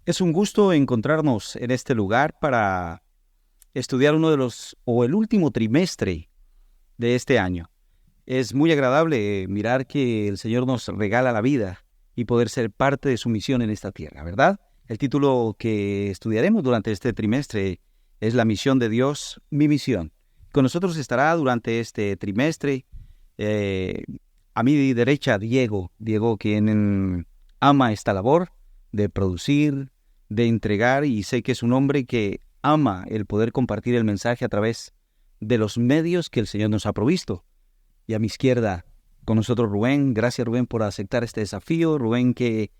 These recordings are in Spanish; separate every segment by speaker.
Speaker 1: Es un gusto encontrarnos en este lugar para estudiar el último trimestre de este año. Es muy agradable mirar que el Señor nos regala la vida y poder ser parte de su misión en esta tierra, ¿verdad? El título que estudiaremos durante este trimestre es La misión de Dios, mi misión. Con nosotros estará durante este trimestre a mi derecha Diego, quien ama esta labor de producir, de entregar, y sé que es un hombre que ama el poder compartir el mensaje a través de los medios que el Señor nos ha provisto. Y a mi izquierda, con nosotros Rubén. Gracias, Rubén, por aceptar este desafío. Rubén, que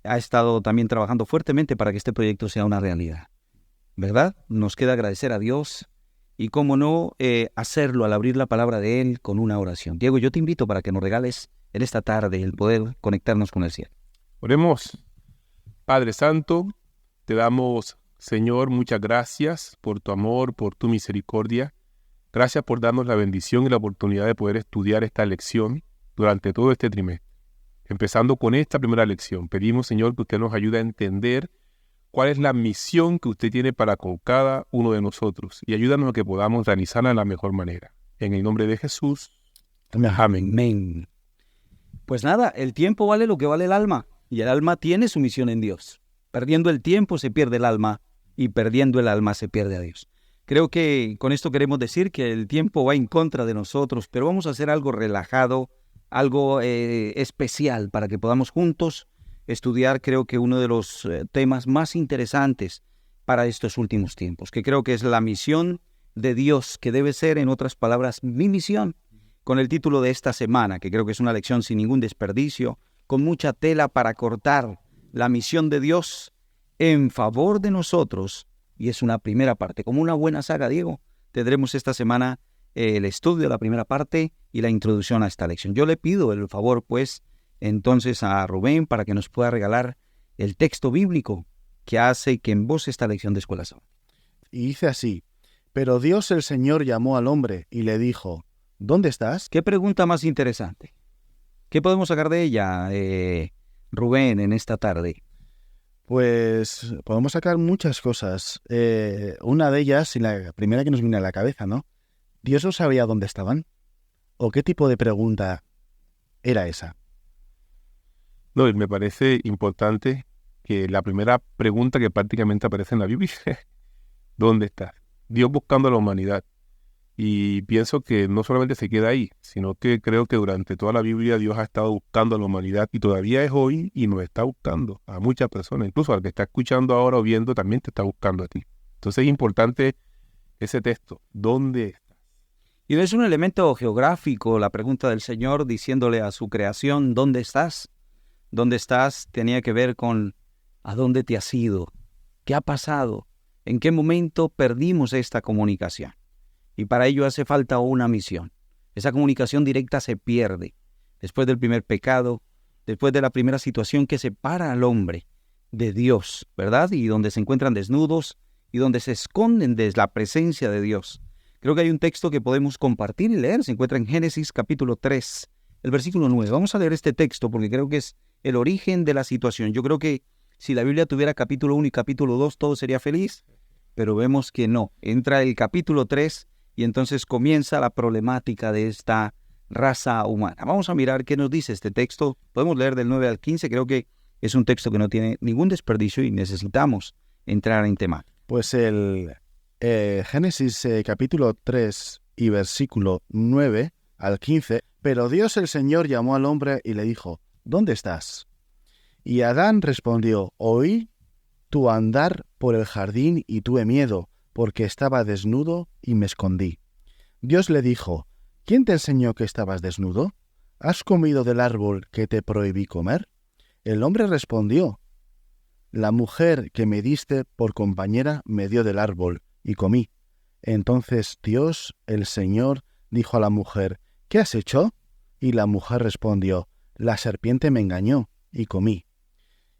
Speaker 1: ha estado también trabajando fuertemente para que este proyecto sea una realidad, ¿verdad? Nos queda agradecer a Dios y, cómo no, hacerlo al abrir la palabra de Él con una oración. Diego, yo te invito para que nos regales en esta tarde el poder conectarnos con el cielo.
Speaker 2: Oremos. Padre Santo, te damos, Señor, muchas gracias por tu amor, por tu misericordia. Gracias por darnos la bendición y la oportunidad de poder estudiar esta lección durante todo este trimestre. Empezando con esta primera lección, pedimos, Señor, que usted nos ayude a entender cuál es la misión que usted tiene para con cada uno de nosotros y ayúdanos a que podamos realizarla de la mejor manera. En el nombre de Jesús. Amén.
Speaker 1: Amén. Pues nada, el tiempo vale lo que vale el alma, y el alma tiene su misión en Dios. Perdiendo el tiempo se pierde el alma, y perdiendo el alma se pierde a Dios. Creo que con esto queremos decir que el tiempo va en contra de nosotros, pero vamos a hacer algo relajado, algo especial, para que podamos juntos estudiar, creo que uno de los temas más interesantes para estos últimos tiempos, que creo que es la misión de Dios, que debe ser, en otras palabras, mi misión, con el título de esta semana, que creo que es una lección sin ningún desperdicio, con mucha tela para cortar, la misión de Dios en favor de nosotros. Y es una primera parte, como una buena saga, Diego. Tendremos esta semana el estudio de la primera parte y la introducción a esta lección. Yo le pido el favor, pues, entonces a Rubén, para que nos pueda regalar el texto bíblico que hace que en voz esta lección de Escuela Sabática.
Speaker 3: Y dice así: Pero Dios el Señor llamó al hombre y le dijo: ¿Dónde estás?
Speaker 1: ¿Qué pregunta más interesante? ¿Qué podemos sacar de ella, Rubén, en esta tarde?
Speaker 3: Pues podemos sacar muchas cosas. Una de ellas, y la primera que nos viene a la cabeza, ¿no? ¿Dios no sabía dónde estaban? ¿O qué tipo de pregunta era esa?
Speaker 2: No, y me parece importante que la primera pregunta que prácticamente aparece en la Biblia es ¿dónde estás? Dios buscando a la humanidad. Y pienso que no solamente se queda ahí, sino que creo que durante toda la Biblia Dios ha estado buscando a la humanidad y todavía es hoy y nos está buscando a muchas personas. Incluso al que está escuchando ahora o viendo también te está buscando a ti. Entonces es importante ese texto. ¿Dónde estás?
Speaker 1: Y no es un elemento geográfico la pregunta del Señor diciéndole a su creación: ¿dónde estás? ¿Dónde estás? Tenía que ver con ¿a dónde te has ido? ¿Qué ha pasado? ¿En qué momento perdimos esta comunicación? Y para ello hace falta una misión. Esa comunicación directa se pierde después del primer pecado, después de la primera situación que separa al hombre de Dios, ¿verdad? Y donde se encuentran desnudos y donde se esconden de la presencia de Dios. Creo que hay un texto que podemos compartir y leer. Se encuentra en Génesis capítulo 3, el versículo 9. Vamos a leer este texto porque creo que es el origen de la situación. Yo creo que si la Biblia tuviera capítulo 1 y capítulo 2, todo sería feliz, pero vemos que no. Entra el capítulo 3 y entonces comienza la problemática de esta raza humana. Vamos a mirar qué nos dice este texto. Podemos leer del 9 al 15. Creo que es un texto que no tiene ningún desperdicio y necesitamos entrar en tema.
Speaker 3: Pues el Génesis capítulo 3 y versículo 9 al 15. Pero Dios el Señor llamó al hombre y le dijo: ¿Dónde estás? Y Adán respondió: Oí tu andar por el jardín y tuve miedo, porque estaba desnudo y me escondí. Dios le dijo: ¿Quién te enseñó que estabas desnudo? ¿Has comido del árbol que te prohibí comer? El hombre respondió: La mujer que me diste por compañera me dio del árbol, y comí. Entonces Dios, el Señor, dijo a la mujer: ¿Qué has hecho? Y la mujer respondió: La serpiente me engañó, y comí.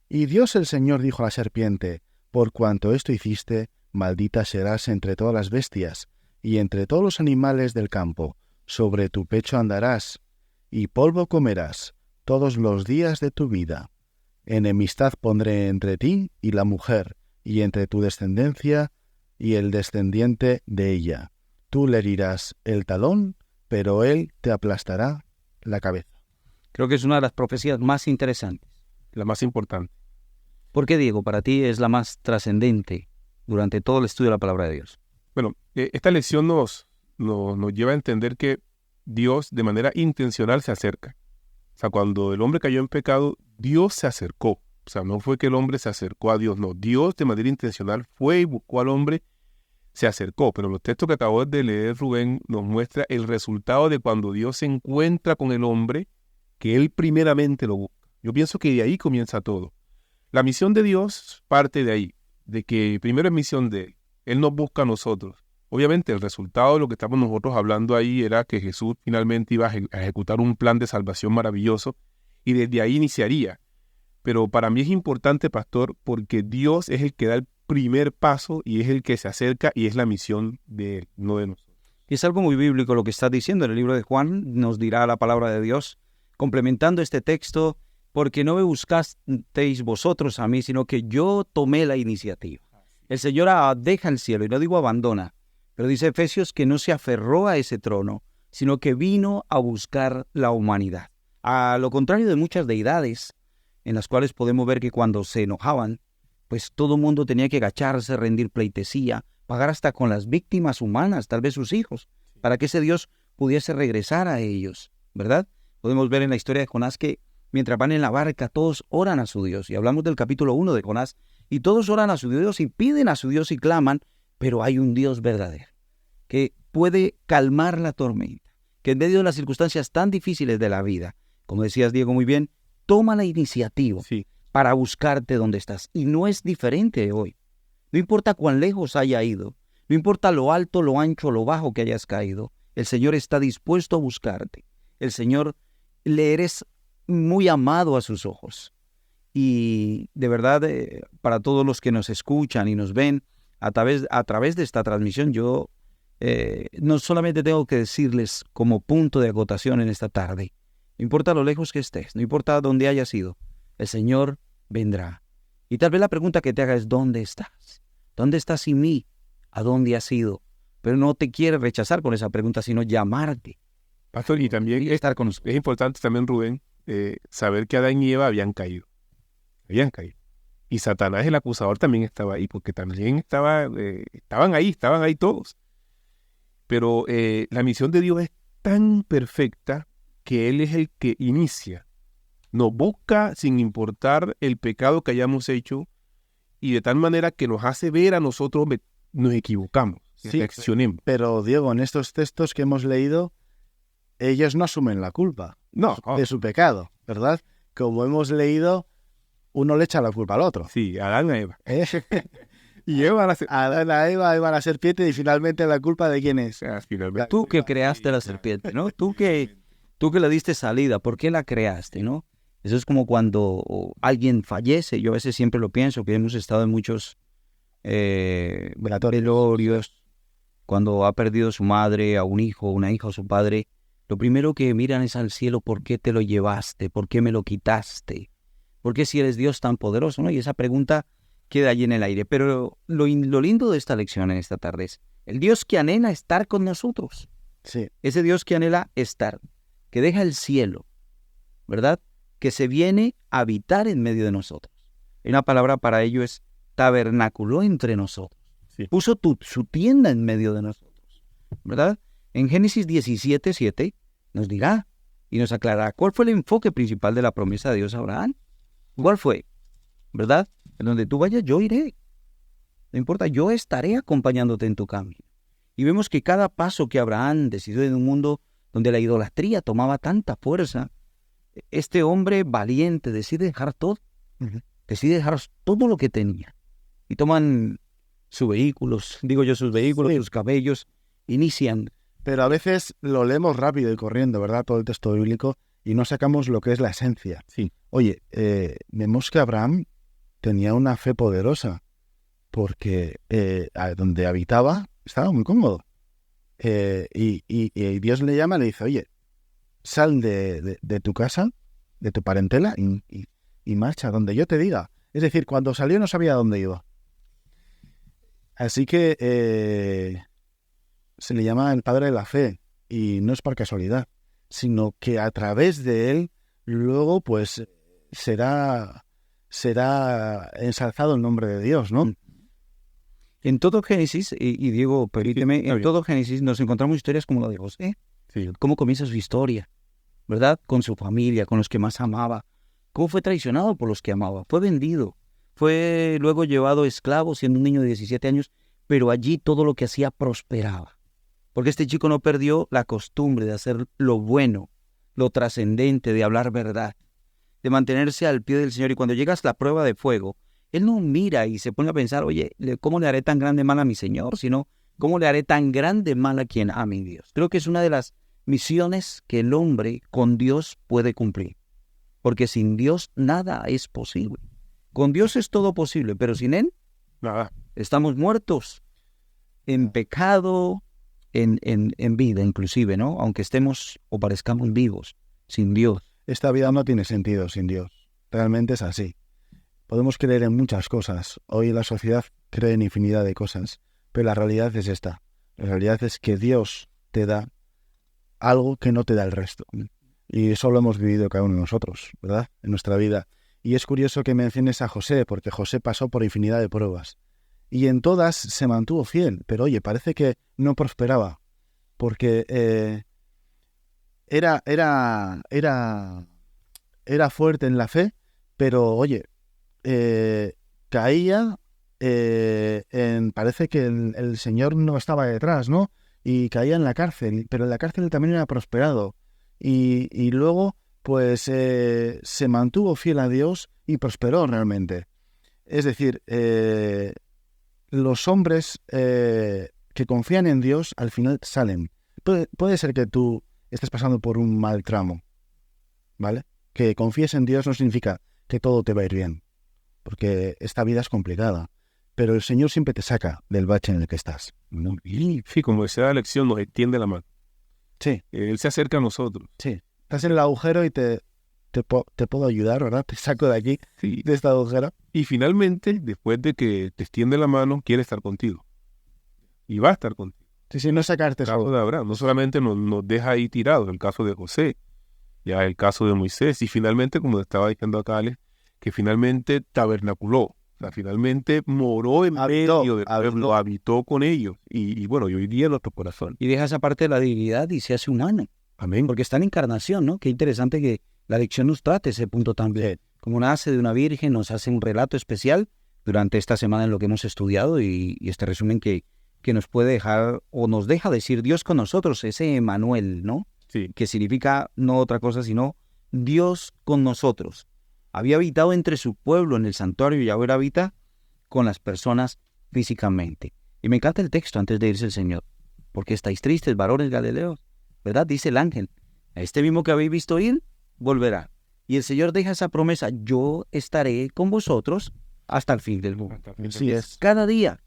Speaker 3: Y Dios el Señor dijo a la serpiente: Por cuanto esto hiciste, maldita serás entre todas las bestias, y entre todos los animales del campo. Sobre tu pecho andarás, y polvo comerás todos los días de tu vida. Enemistad pondré entre ti y la mujer, y entre tu descendencia y el descendiente de ella. Tú le herirás el talón, pero él te aplastará la cabeza.
Speaker 1: Creo que es una de las profecías más interesantes.
Speaker 2: La más importante.
Speaker 1: ¿Por qué, Diego, para ti es la más trascendente durante todo el estudio de la palabra de Dios?
Speaker 2: Bueno, esta lección nos lleva a entender que Dios de manera intencional se acerca. O sea, cuando el hombre cayó en pecado, Dios se acercó. O sea, no fue que el hombre se acercó a Dios, no. Dios de manera intencional fue y buscó al hombre, se acercó. Pero los textos que acabó de leer Rubén nos muestra el resultado de cuando Dios se encuentra con el hombre, que él primeramente lo busca. Yo pienso que de ahí comienza todo. La misión de Dios parte de ahí, de que primero es misión de Él. Él nos busca a nosotros. Obviamente el resultado de lo que estamos nosotros hablando ahí era que Jesús finalmente iba a ejecutar un plan de salvación maravilloso y desde ahí iniciaría. Pero para mí es importante, pastor, porque Dios es el que da el primer paso y es el que se acerca y es la misión de Él, no de nosotros.
Speaker 1: Y es algo muy bíblico lo que está diciendo en el libro de Juan, nos dirá la palabra de Dios, complementando este texto, porque no me buscasteis vosotros a mí, sino que yo tomé la iniciativa. El Señor deja el cielo, y no digo abandona, pero dice Efesios que no se aferró a ese trono, sino que vino a buscar la humanidad. A lo contrario de muchas deidades, en las cuales podemos ver que cuando se enojaban, pues todo el mundo tenía que agacharse, rendir pleitesía, pagar hasta con las víctimas humanas, tal vez sus hijos, para que ese Dios pudiese regresar a ellos, ¿verdad? Podemos ver en la historia de Jonás que mientras van en la barca, todos oran a su Dios. Y hablamos del capítulo 1 de Jonás. Y todos oran a su Dios y piden a su Dios y claman, pero hay un Dios verdadero que puede calmar la tormenta, que en medio de las circunstancias tan difíciles de la vida, como decías, Diego, muy bien, toma la iniciativa para buscarte donde estás. Y no es diferente hoy. No importa cuán lejos haya ido, no importa lo alto, lo ancho, lo bajo que hayas caído, el Señor está dispuesto a buscarte. El Señor le eres muy amado a sus ojos. Y de verdad, para todos los que nos escuchan y nos ven a través de esta transmisión, yo no solamente tengo que decirles como punto de acotación en esta tarde, no importa lo lejos que estés, no importa dónde hayas ido, el Señor vendrá. Y tal vez la pregunta que te haga es, ¿dónde estás? ¿Dónde estás sin mí? ¿A dónde has ido? Pero no te quiere rechazar con esa pregunta, sino llamarte.
Speaker 2: Pastor, y también
Speaker 1: estar con nosotros.
Speaker 2: Es importante también, Rubén, saber que Adán y Eva habían caído. Y Satanás, el acusador, también estaba ahí, porque también estaban ahí todos. Pero la misión de Dios es tan perfecta que Él es el que inicia. Nos busca sin importar el pecado que hayamos hecho y de tal manera que nos hace ver a nosotros nos equivocamos, reaccionemos.
Speaker 3: Pero Diego, en estos textos que hemos leído, ellos no asumen la culpa de su pecado, ¿verdad? Como hemos leído, uno le echa la culpa al otro.
Speaker 2: Sí, Adán a Eva.
Speaker 3: Y Adán a Eva, Eva a la serpiente, y finalmente la culpa ¿de quién es?
Speaker 1: Tú que creaste la serpiente, ¿no? Tú que le diste salida, ¿por qué la creaste, no? Eso es como cuando alguien fallece. Yo a veces siempre lo pienso, que hemos estado en muchos velorios, cuando ha perdido su madre, a un hijo, una hija o su padre. Lo primero que miran es al cielo, ¿por qué te lo llevaste? ¿Por qué me lo quitaste? ¿Por qué si eres Dios tan poderoso? ¿No? Y esa pregunta queda allí en el aire. Pero lo lindo de esta lección en esta tarde es el Dios que anhela estar con nosotros.
Speaker 3: Sí.
Speaker 1: Ese Dios que anhela estar, que deja el cielo, ¿verdad? Que se viene a habitar en medio de nosotros. Y una palabra para ello es tabernaculó entre nosotros.
Speaker 2: Sí.
Speaker 1: Puso su tienda en medio de nosotros, ¿verdad? En Génesis 17:7 nos dirá y nos aclarará cuál fue el enfoque principal de la promesa de Dios a Abraham. ¿Cuál fue? ¿Verdad? En donde tú vayas, yo iré. No importa, yo estaré acompañándote en tu camino. Y vemos que cada paso que Abraham decidió en un mundo donde la idolatría tomaba tanta fuerza, este hombre valiente decide dejar todo. Decide dejar todo lo que tenía. Y toman sus vehículos, sus cabellos, inician.
Speaker 3: Pero a veces lo leemos rápido y corriendo, ¿verdad? Todo el texto bíblico, y no sacamos lo que es la esencia.
Speaker 2: Sí.
Speaker 3: Oye, vemos que Abraham tenía una fe poderosa, porque donde habitaba estaba muy cómodo. Y Dios le llama y le dice, oye, sal de tu casa, de tu parentela, y marcha donde yo te diga. Es decir, cuando salió no sabía dónde iba. Así que se le llama el padre de la fe, y no es por casualidad, sino que a través de él luego pues será ensalzado el nombre de Dios, ¿no?
Speaker 1: En todo Génesis, y Diego, permíteme,
Speaker 2: está
Speaker 1: en
Speaker 2: bien.
Speaker 1: todo Génesis nos encontramos historias como la de José.
Speaker 2: Sí.
Speaker 1: Cómo comienza su historia, ¿verdad? Con su familia, con los que más amaba. Cómo fue traicionado por los que amaba. Fue vendido. Fue luego llevado esclavo siendo un niño de 17 años, pero allí todo lo que hacía prosperaba. Porque este chico no perdió la costumbre de hacer lo bueno, lo trascendente, de hablar verdad, de mantenerse al pie del Señor. Y cuando llegas a la prueba de fuego, él no mira y se pone a pensar, oye, ¿cómo le haré tan grande mal a mi Señor? Sino, ¿cómo le haré tan grande mal a quien ame a Dios? Creo que es una de las misiones que el hombre con Dios puede cumplir. Porque sin Dios nada es posible. Con Dios es todo posible, pero sin Él
Speaker 2: Nada.
Speaker 1: estamos muertos en pecado, en vida inclusive, ¿no? Aunque estemos o parezcamos vivos, sin Dios.
Speaker 3: Esta vida no tiene sentido sin Dios. Realmente es así. Podemos creer en muchas cosas. Hoy la sociedad cree en infinidad de cosas, pero la realidad es esta. La realidad es que Dios te da algo que no te da el resto. Y eso lo hemos vivido cada uno de nosotros, ¿verdad? En nuestra vida. Y es curioso que menciones a José, porque José pasó por infinidad de pruebas. Y en todas se mantuvo fiel, pero oye, parece que no prosperaba, porque era fuerte en la fe, pero oye, caía, parece que el Señor no estaba detrás, ¿no? Y caía en la cárcel, pero en la cárcel también era prosperado. Y luego, pues, se mantuvo fiel a Dios y prosperó realmente. Es decir, los hombres que confían en Dios al final salen. Puede ser que tú estés pasando por un mal tramo, ¿vale? Que confíes en Dios no significa que todo te va a ir bien, porque esta vida es complicada, pero el Señor siempre te saca del bache en el que estás, ¿no?
Speaker 2: Y sí, como decía la lección, nos extiende la mano.
Speaker 3: Sí,
Speaker 2: Él se acerca a nosotros.
Speaker 3: sí. Estás en el agujero y te puedo ayudar, ¿verdad? Te saco de aquí,
Speaker 2: Sí.
Speaker 3: de este agujero.
Speaker 2: Y finalmente, después de que te extiende la mano, quiere estar contigo. Y va a estar contigo.
Speaker 3: Sí, no sacarte
Speaker 2: El caso
Speaker 3: solo.
Speaker 2: de Abraham. No solamente nos deja ahí tirados, el caso de José, ya el caso de Moisés. Y finalmente, como estaba diciendo acá Alex, que finalmente tabernaculó. O sea, finalmente moró en medio del pueblo, habitó con ellos. Y bueno, y hoy día en nuestro corazón.
Speaker 1: Y deja esa parte de la divinidad y se hace humano.
Speaker 2: Amén.
Speaker 1: Porque está en encarnación, ¿no? Qué interesante que la lección nos trate ese punto también. Como nace de una virgen, nos hace un relato especial durante esta semana en lo que hemos estudiado y este resumen que nos puede dejar o nos deja decir Dios con nosotros, ese Emmanuel, ¿no?
Speaker 2: Sí.
Speaker 1: Que significa no otra cosa sino Dios con nosotros. Había habitado entre su pueblo en el santuario y ahora habita con las personas físicamente. Y me encanta el texto antes de irse el Señor. Porque estáis tristes, varones galileos, ¿verdad? Dice el ángel. A este mismo que habéis visto ir, volverá. Y el Señor deja esa promesa, yo estaré con vosotros hasta el fin del mundo.
Speaker 3: Así es.
Speaker 1: Cada día.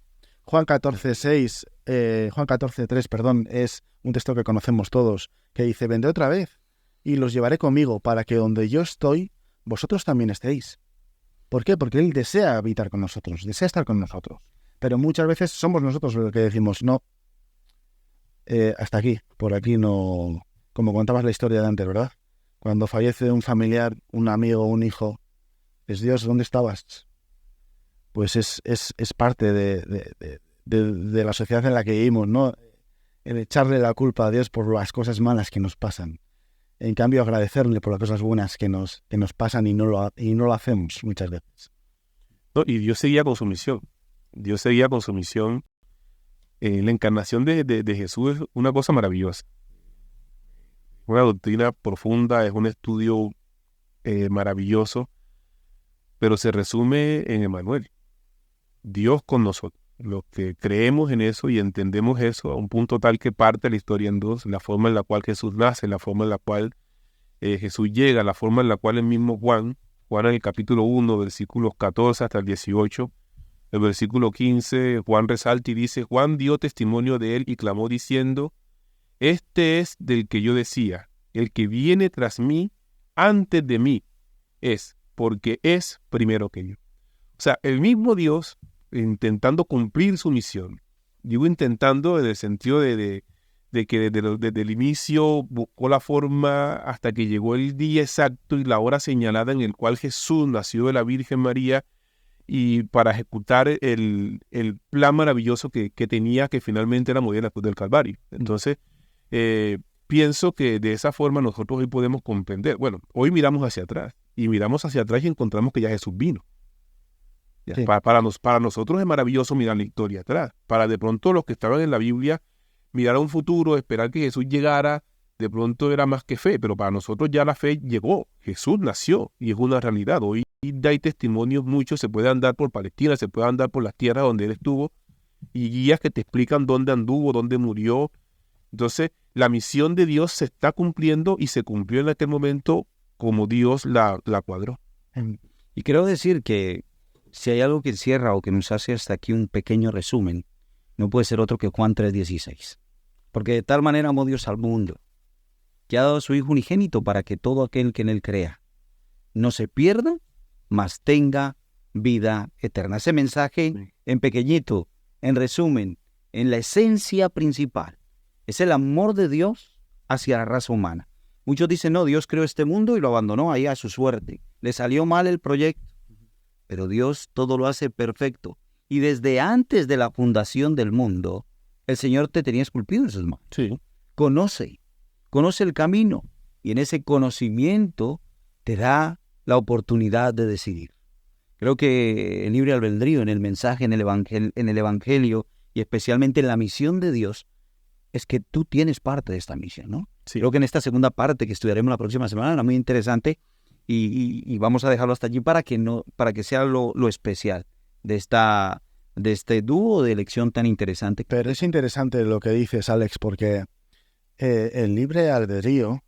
Speaker 3: Juan 14:3, perdón, es un texto que conocemos todos, que dice, vendré otra vez y los llevaré conmigo para que donde yo estoy, vosotros también estéis. ¿Por qué? Porque Él desea habitar con nosotros, desea estar con nosotros. Pero muchas veces somos nosotros los que decimos, no, hasta aquí, por aquí no... Como contabas la historia de antes, ¿verdad? Cuando fallece un familiar, un amigo, un hijo, es Dios, ¿dónde estabas? Pues es parte de la sociedad en la que vivimos, ¿no? El echarle la culpa a Dios por las cosas malas que nos pasan. En cambio, agradecerle por las cosas buenas que nos pasan y no lo hacemos muchas veces.
Speaker 2: No, y Dios seguía con su misión. Dios seguía con su misión. La encarnación de Jesús es una cosa maravillosa. Una doctrina profunda, es un estudio maravilloso, pero se resume en Emmanuel. Dios con nosotros. Los que creemos en eso y entendemos eso a un punto tal que parte la historia en dos, la forma en la cual Jesús nace, la forma en la cual Jesús llega, la forma en la cual el mismo Juan en el capítulo 1, versículos 14 hasta el 18, el versículo 15, Juan resalta y dice, Juan dio testimonio de él y clamó diciendo, este es del que yo decía, el que viene tras mí, antes de mí, es, porque es primero que yo. O sea, el mismo Dios intentando cumplir su misión. Digo intentando en el sentido de que desde el inicio buscó la forma hasta que llegó el día exacto y la hora señalada en el cual Jesús nació de la Virgen María, y para ejecutar el plan maravilloso que tenía, que finalmente era morir en la cruz del Calvario. Entonces, pienso que de esa forma nosotros hoy podemos comprender. Bueno, hoy miramos hacia atrás y encontramos que ya Jesús vino. Ya,
Speaker 3: Sí.
Speaker 2: para nosotros es maravilloso mirar la historia atrás. Para de pronto los que estaban en la Biblia, mirar a un futuro, esperar que Jesús llegara, de pronto era más que fe, pero para nosotros ya la fe llegó. Jesús nació y es una realidad. Hoy hay testimonios muchos, se puede andar por Palestina, se puede andar por las tierras donde él estuvo, y guías que te explican dónde anduvo, dónde murió. Entonces, la misión de Dios se está cumpliendo y se cumplió en aquel momento como Dios la cuadró.
Speaker 1: Y quiero decir que si hay algo que encierra o que nos hace hasta aquí un pequeño resumen, no puede ser otro que Juan 3:16. Porque de tal manera amó Dios al mundo, que ha dado a su Hijo unigénito para que todo aquel que en él crea no se pierda, mas tenga vida eterna. Ese mensaje
Speaker 2: Sí.
Speaker 1: en pequeñito, en resumen, en la esencia principal, es el amor de Dios hacia la raza humana. Muchos dicen, no, Dios creó este mundo y lo abandonó ahí a su suerte. Le salió mal el proyecto, pero Dios todo lo hace perfecto. Y desde antes de la fundación del mundo, el Señor te tenía esculpido en sus manos.
Speaker 2: Sí.
Speaker 1: Conoce el camino, y en ese conocimiento te da la oportunidad de decidir. Creo que el libre albedrío en el mensaje, en el evangelio, y especialmente en la misión de Dios, es que tú tienes parte de esta misión, ¿no?
Speaker 2: Sí.
Speaker 1: Creo que en esta segunda parte que estudiaremos la próxima semana, era muy interesante, y vamos a dejarlo hasta allí para que sea lo especial de este dúo de elección tan interesante.
Speaker 3: Pero es interesante lo que dices, Alex, porque el libre albedrío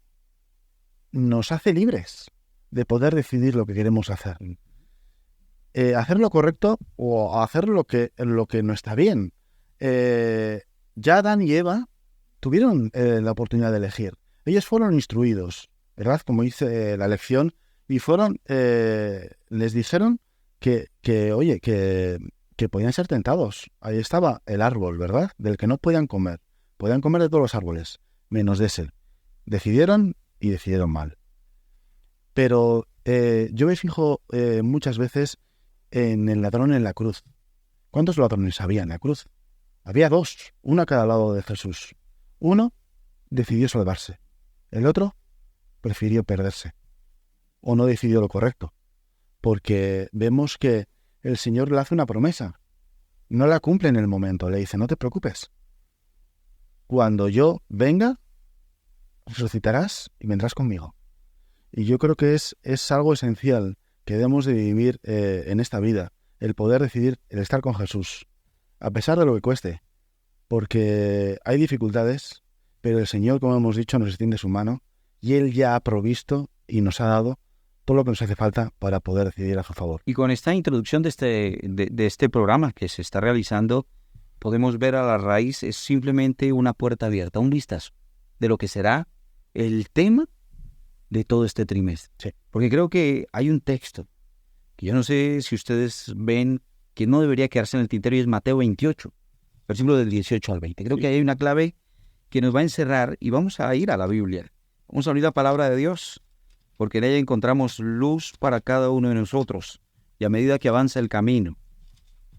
Speaker 3: nos hace libres de poder decidir lo que queremos hacer. Hacer lo correcto o hacer lo que no está bien. Ya Adán y Eva tuvieron la oportunidad de elegir. Ellos fueron instruidos, ¿verdad? Como dice la lección, y les dijeron que podían ser tentados. Ahí estaba el árbol, ¿verdad? Del que no podían comer. Podían comer de todos los árboles, menos de ese. Decidieron y decidieron mal. Pero yo me fijo muchas veces en el ladrón en la cruz. ¿Cuántos ladrones había en la cruz? Había dos, uno a cada lado de Jesús. Uno decidió salvarse. El otro prefirió perderse. O no decidió lo correcto. Porque vemos que el Señor le hace una promesa. No la cumple en el momento. Le dice, no te preocupes. Cuando yo venga, resucitarás y vendrás conmigo. Y yo creo que es algo esencial que debemos de vivir en esta vida. El poder decidir, el estar con Jesús. A pesar de lo que cueste. Porque hay dificultades, pero el Señor, como hemos dicho, nos extiende su mano y Él ya ha provisto y nos ha dado todo lo que nos hace falta para poder decidir a su favor.
Speaker 1: Y con esta introducción de este programa que se está realizando, podemos ver a la raíz, es simplemente una puerta abierta, un vistazo de lo que será el tema de todo este trimestre.
Speaker 3: Sí.
Speaker 1: Porque creo que hay un texto que yo no sé si ustedes ven que no debería quedarse en el tintero, y es Mateo 28, versículo del 18 al 20. Creo que hay una clave que nos va a encerrar, y vamos a ir a la Biblia. Vamos a abrir la palabra de Dios, porque en ella encontramos luz para cada uno de nosotros, y a medida que avanza el camino,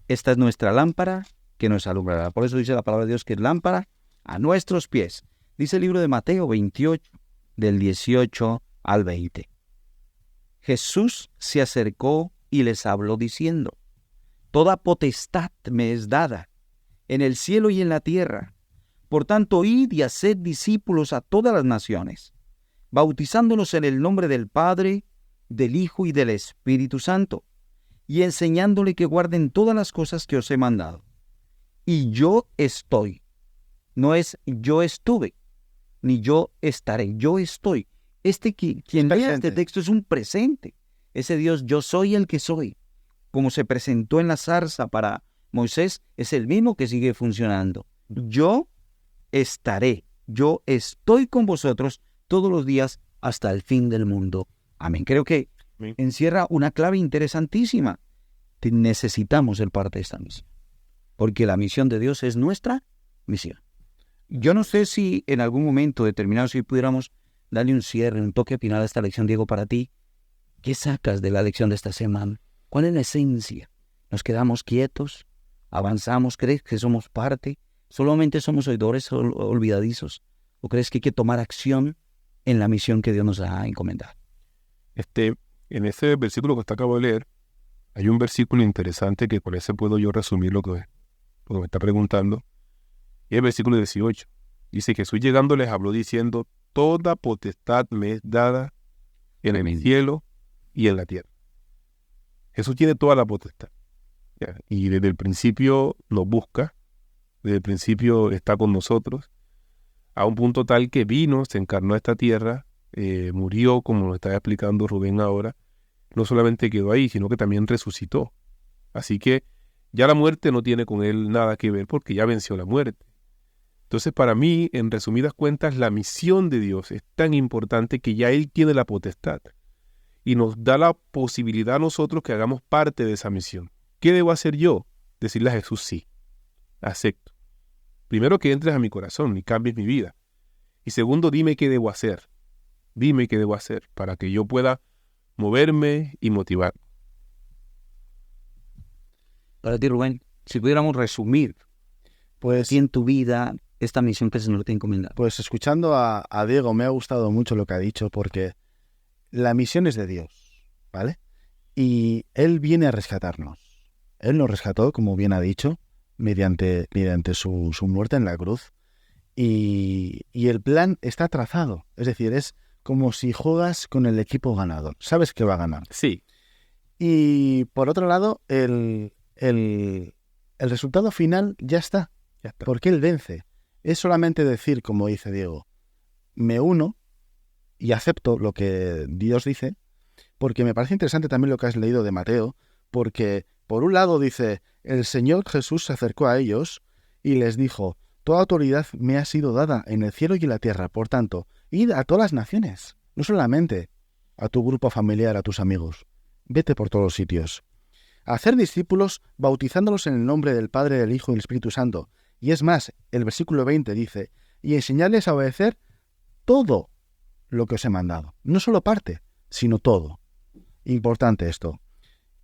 Speaker 1: esta es nuestra lámpara que nos alumbrará. Por eso dice la palabra de Dios que es lámpara a nuestros pies. Dice el libro de Mateo 28, del 18 al 20. Jesús se acercó y les habló diciendo, toda potestad me es dada en el cielo y en la tierra. Por tanto, id y haced discípulos a todas las naciones, bautizándolos en el nombre del Padre, del Hijo y del Espíritu Santo, y enseñándole que guarden todas las cosas que os he mandado. Y yo estoy. No es yo estuve, ni yo estaré. Yo estoy. Quien lea este texto es un presente. Ese Dios, yo soy el que soy, como se presentó en la zarza para Moisés, es el mismo que sigue funcionando. Yo estaré. Yo estoy con vosotros todos los días hasta el fin del mundo. Amén. Creo que encierra una clave interesantísima. Necesitamos ser parte de esta misión, porque la misión de Dios es nuestra misión. Yo no sé si en algún momento determinado, si pudiéramos darle un cierre, un toque final a esta lección, Diego, para ti, ¿qué sacas de la lección de esta semana? ¿Cuál es la esencia? ¿Nos quedamos quietos? ¿Avanzamos? ¿Crees que somos parte? ¿Solamente somos oidores olvidadizos? ¿O crees que hay que tomar acción en la misión que Dios nos ha encomendado?
Speaker 2: En ese versículo que acabo de leer, hay un versículo interesante que con ese puedo yo resumir lo que me está preguntando. Y el versículo 18. Dice: Jesús llegando les habló diciendo: toda potestad me es dada en el cielo y en la tierra. Jesús tiene toda la potestad. ¿Ya? Y desde el principio nos busca, desde el principio está con nosotros, a un punto tal que vino, se encarnó a esta tierra, murió, como lo estaba explicando Rubén ahora. No solamente quedó ahí, sino que también resucitó. Así que ya la muerte no tiene con él nada que ver, porque ya venció la muerte. Entonces, para mí, en resumidas cuentas, la misión de Dios es tan importante que ya Él tiene la potestad y nos da la posibilidad a nosotros que hagamos parte de esa misión. ¿Qué debo hacer yo? Decirle a Jesús: sí, acepto. Primero, que entres a mi corazón y cambies mi vida. Y segundo, dime qué debo hacer. Dime qué debo hacer para que yo pueda moverme y motivar.
Speaker 1: Para ti, Rubén, si pudiéramos resumir
Speaker 3: Pues,
Speaker 1: en tu vida esta misión que el Señor te ha encomendado.
Speaker 3: pues escuchando a Diego, me ha gustado mucho lo que ha dicho, porque la misión es de Dios, ¿vale? Y Él viene a rescatarnos. Él nos rescató, como bien ha dicho, mediante su muerte en la cruz. Y el plan está trazado. Es decir, es como si juegas con el equipo ganador. Sabes que va a ganar.
Speaker 2: Sí.
Speaker 3: Y por otro lado, el resultado final ya está.
Speaker 2: Ya está.
Speaker 3: Porque Él vence. Es solamente decir, como dice Diego, me uno y acepto lo que Dios dice, porque me parece interesante también lo que has leído de Mateo, porque por un lado dice: el Señor Jesús se acercó a ellos y les dijo: toda autoridad me ha sido dada en el cielo y en la tierra, por tanto, id a todas las naciones, no solamente a tu grupo familiar, a tus amigos, vete por todos los sitios. A hacer discípulos, bautizándolos en el nombre del Padre, del Hijo y del Espíritu Santo. Y es más, el versículo 20 dice: y enseñarles a obedecer todo lo que os he mandado. No solo parte, sino todo. Importante esto.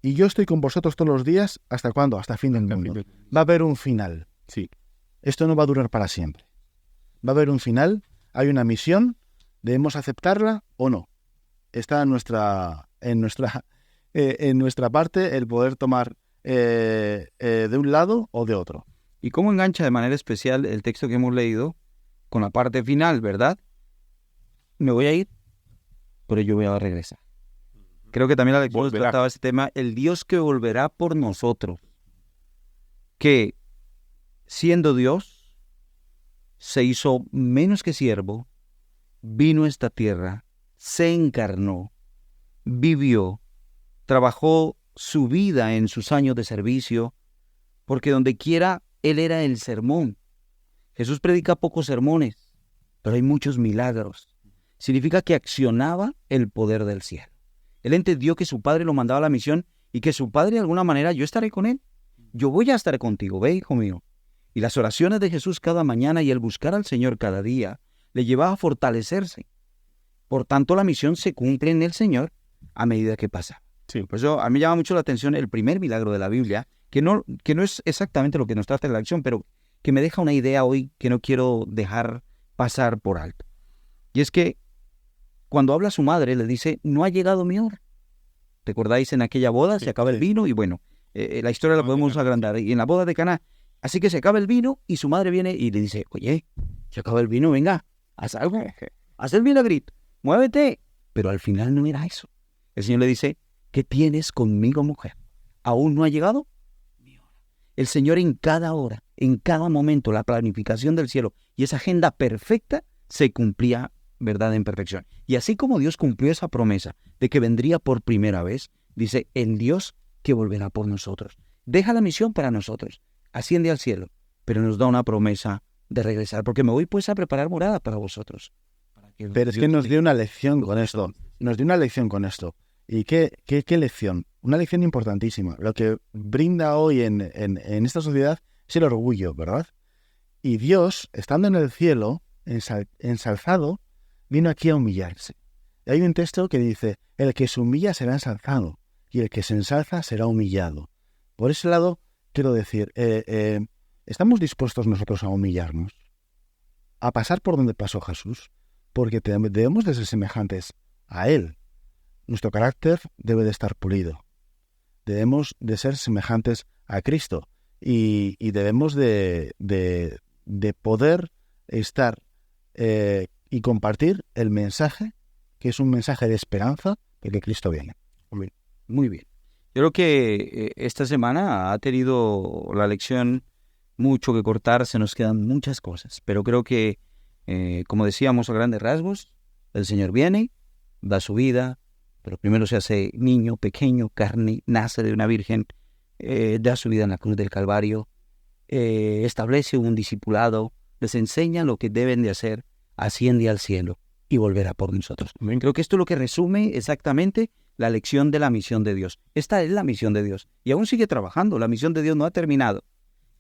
Speaker 3: Y yo estoy con vosotros todos los días, ¿hasta cuándo? Hasta el fin del mundo. Va a haber un final.
Speaker 2: Sí.
Speaker 3: Esto no va a durar para siempre. Va a haber un final, hay una misión, debemos aceptarla o no. Está en nuestra parte el poder tomar de un lado o de otro.
Speaker 1: ¿Y cómo engancha de manera especial el texto que hemos leído con la parte final, verdad? Me voy a ir, pero yo voy a regresar. Creo que también la lección trataba este tema: el Dios que volverá por nosotros, que siendo Dios, se hizo menos que siervo, vino a esta tierra, se encarnó, vivió, trabajó su vida en sus años de servicio, porque donde quiera Él era el sermón. Jesús predica pocos sermones, pero hay muchos milagros. Significa que accionaba el poder del cielo. Él entendió que su Padre lo mandaba a la misión y que su Padre, de alguna manera, yo estaré con Él. Yo voy a estar contigo, ve, hijo mío. Y las oraciones de Jesús cada mañana y el buscar al Señor cada día le llevaba a fortalecerse. Por tanto, la misión se cumple en el Señor a medida que pasa.
Speaker 2: Sí.
Speaker 1: Por eso a mí me llama mucho la atención el primer milagro de la Biblia, que no es exactamente lo que nos trata en la acción, pero que me deja una idea hoy que no quiero dejar pasar por alto. Y es que cuando habla a su madre, le dice: no ha llegado mi hora. ¿Recordáis en aquella boda?
Speaker 2: Sí,
Speaker 1: se acaba el vino y bueno, la historia la podemos agrandar. Y en la boda de Caná, así que se acaba el vino y su madre viene y le dice: oye, se acaba el vino, venga, haz algo, haz el milagrito, muévete. Pero al final no era eso. El Señor le dice: ¿qué tienes conmigo, mujer? ¿Aún no ha llegado mi hora? El Señor en cada hora, en cada momento, la planificación del cielo y esa agenda perfecta se cumplía, ¿verdad?, en perfección. Y así como Dios cumplió esa promesa de que vendría por primera vez, dice: el Dios que volverá por nosotros. Deja la misión para nosotros, asciende al cielo, pero nos da una promesa de regresar, porque me voy pues a preparar morada para vosotros.
Speaker 3: Pero es que nos dio una lección con esto. Nos dio una lección con esto. ¿Y qué lección? Una lección importantísima. Lo que brinda hoy en esta sociedad es el orgullo, ¿verdad? Y Dios, estando en el cielo, ensalzado, vino aquí a humillarse. Y hay un texto que dice, el que se humilla será ensalzado, y el que se ensalza será humillado. Por ese lado, quiero decir, ¿estamos dispuestos nosotros a humillarnos? A pasar por donde pasó Jesús, porque debemos de ser semejantes a Él. Nuestro carácter debe de estar pulido. Debemos de ser semejantes a Cristo y debemos de poder estar y compartir el mensaje, que es un mensaje de esperanza de que Cristo viene.
Speaker 1: Muy bien. Yo creo que esta semana ha tenido la lección mucho que cortar, se nos quedan muchas cosas, pero creo que, como decíamos a grandes rasgos, el Señor viene, da su vida, pero primero se hace niño, pequeño, carne, nace de una virgen, da su vida en la cruz del Calvario, establece un discipulado, les enseña lo que deben de hacer, asciende al cielo y volverá por nosotros.
Speaker 2: Amén.
Speaker 1: Creo que esto es lo que resume exactamente la lección de la misión de Dios. Esta es la misión de Dios y aún sigue trabajando, la misión de Dios no ha terminado,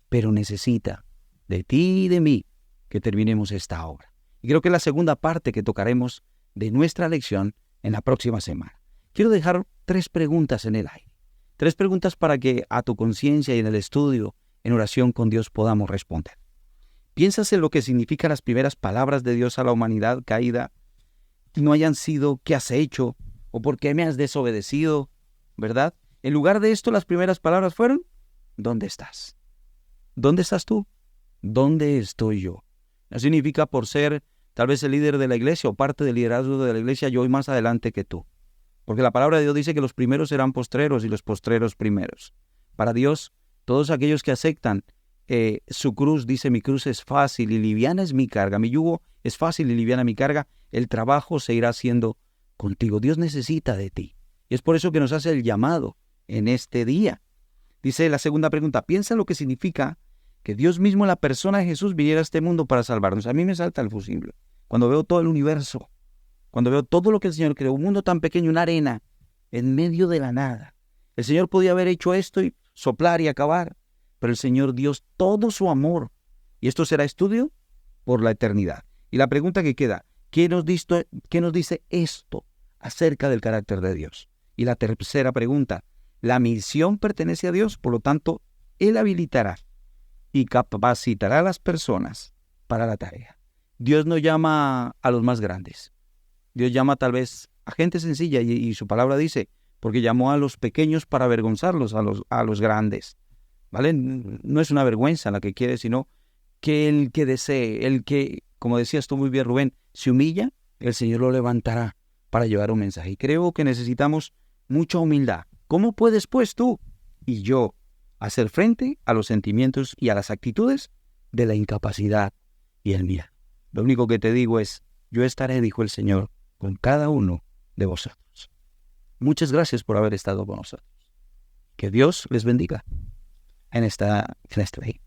Speaker 1: pero necesita de ti y de mí que terminemos esta obra. Y creo que es la segunda parte que tocaremos de nuestra lección en la próxima semana. Quiero dejar 3 preguntas en el aire. 3 preguntas para que a tu conciencia y en el estudio, en oración con Dios, podamos responder. ¿Piensas en lo que significan las primeras palabras de Dios a la humanidad caída? No hayan sido ¿qué has hecho? ¿O por qué me has desobedecido? ¿Verdad? En lugar de esto, las primeras palabras fueron ¿dónde estás? ¿Dónde estás tú? ¿Dónde estoy yo? No significa por ser tal vez el líder de la iglesia o parte del liderazgo de la iglesia, yo voy más adelante que tú. Porque la palabra de Dios dice que los primeros serán postreros y los postreros primeros. Para Dios, todos aquellos que aceptan su cruz, dice mi cruz es fácil y liviana es mi carga, mi yugo es fácil y liviana mi carga, el trabajo se irá haciendo contigo. Dios necesita de ti. Y es por eso que nos hace el llamado en este día. Dice la segunda pregunta, piensa lo que significa que Dios mismo en la persona de Jesús viniera a este mundo para salvarnos. A mí me salta el fusible. Cuando veo todo el universo, cuando veo todo lo que el Señor creó, un mundo tan pequeño, una arena, en medio de la nada. El Señor podía haber hecho esto y soplar y acabar, pero el Señor dio todo su amor. Y esto será estudio por la eternidad. Y la pregunta que queda, ¿qué nos dice esto acerca del carácter de Dios? Y la tercera pregunta, la misión pertenece a Dios, por lo tanto, Él habilitará y capacitará a las personas para la tarea. Dios no llama a los más grandes. Dios llama tal vez a gente sencilla y su palabra dice, porque llamó a los pequeños para avergonzarlos a los grandes. ¿Vale? No es una vergüenza la que quiere, sino que el que desee, el que, como decías tú muy bien, Rubén, se humilla, el Señor lo levantará para llevar un mensaje. Y creo que necesitamos mucha humildad. ¿Cómo puedes, pues, tú y yo hacer frente a los sentimientos y a las actitudes de la incapacidad y el miedo? Lo único que te digo es, yo estaré, dijo el Señor, con cada uno de vosotros. Muchas gracias por haber estado con nosotros. Que Dios les bendiga en este día.